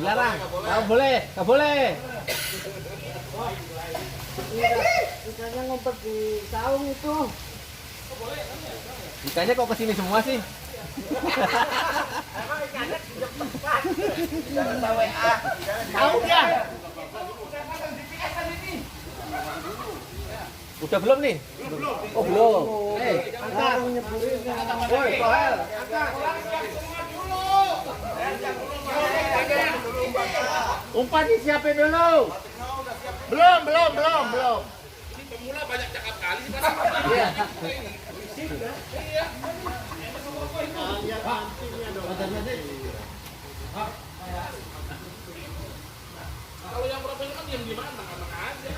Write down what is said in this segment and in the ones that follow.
dilarang. Nggak boleh, nggak boleh. Ikannya ngumpet di saung itu. Ikannya kok kesini semua sih? Emang ikannya di tempat. Jangan WA. Tahu ya? Udah belum nih? Oh belum. Angkat. Woi, Kohel. Umpan disiapin dulu. Belum. Ini pemula banyak cakap kali sih Pak. Iya. Kalau yang profesional kan diam di mana, tengah-tengah aja.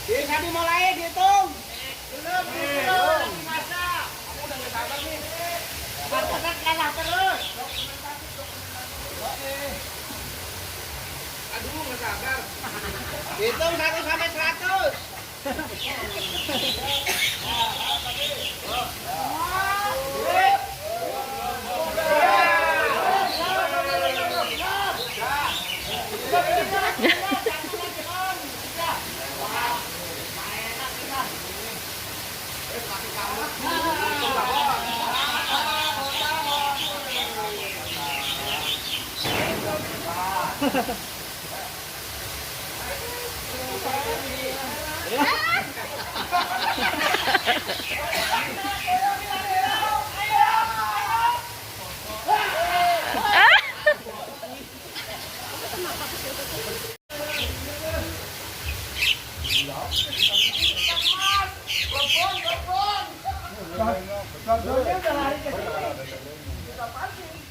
Bisa dimulai dihitung. Belum. Masa kalah terus. Aduh, nggak sabar. Hitung 1 sampai 100.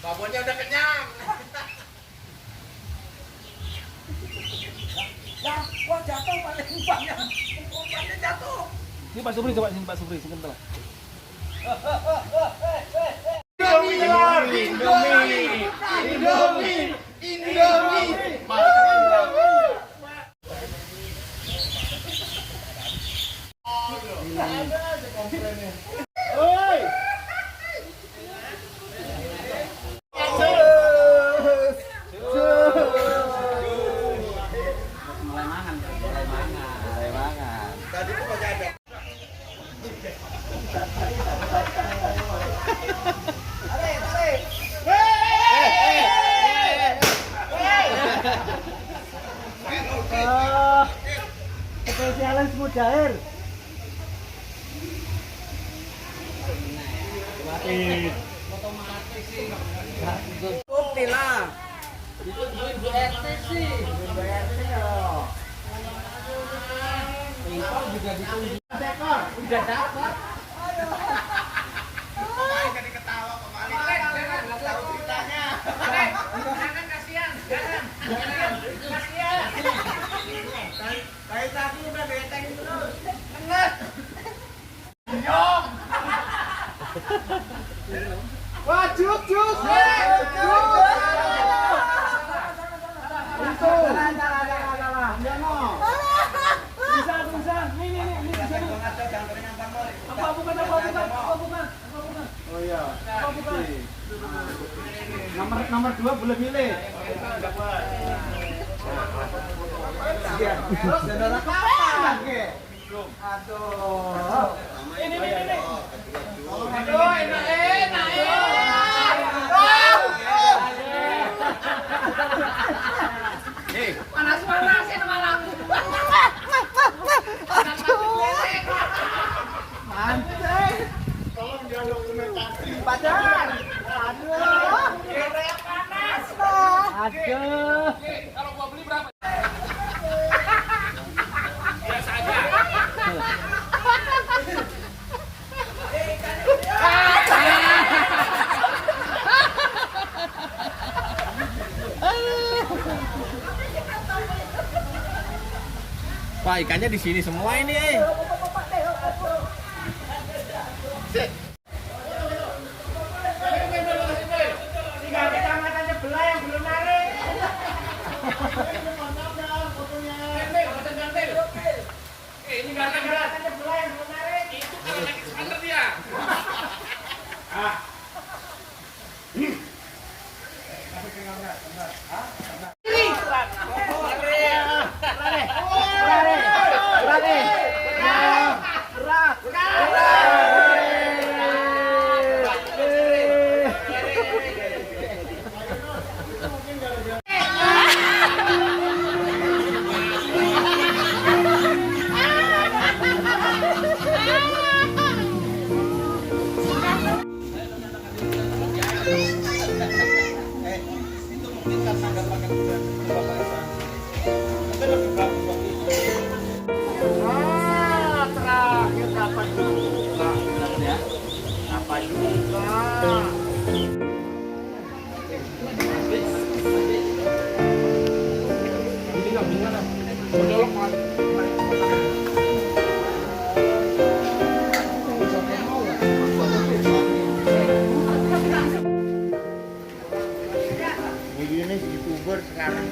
Babonnya udah kenyang. Wah jatuh paling banyak. Umpannya jatuh. Ini Pak Supri coba sini Pak Supri, sini kental. Tadi tuh masih ada. Spesialan semut air. Bukti lah. Itu Bu RT sih. Bu RT loh. Pingpong juga ditunggu. Sekor udah dapat. Jadi ketawa kembali. Jangan tahu ceritanya. Jangan kasihan. Jangan. Kasihan. Dari tadi udah beteng terus. Enggak. Nyong. Wah, juk. Itu. Bisa. Ini bisa. Apa bukan? Oh iya. Apa bukan? Nomor 2 boleh milih. Sekian. Saudara kapan? Aduh. Ini. Aduh, enak. Panas ini malah. Mantai. Tolong jangan dokumentasi. Padahal. Aduh. Kayak panas. Aduh. Kalau gua beli berapa? Wah, ikannya di sini semua ini. Tinggal kecamatan sebelah yang belum narik. Ini gara-gara Kecamatan sebelah yang belum narik. itu kalau lagi semangat dia. Terakhir dapat juga. Dapat juga. Ini youtuber sekarang.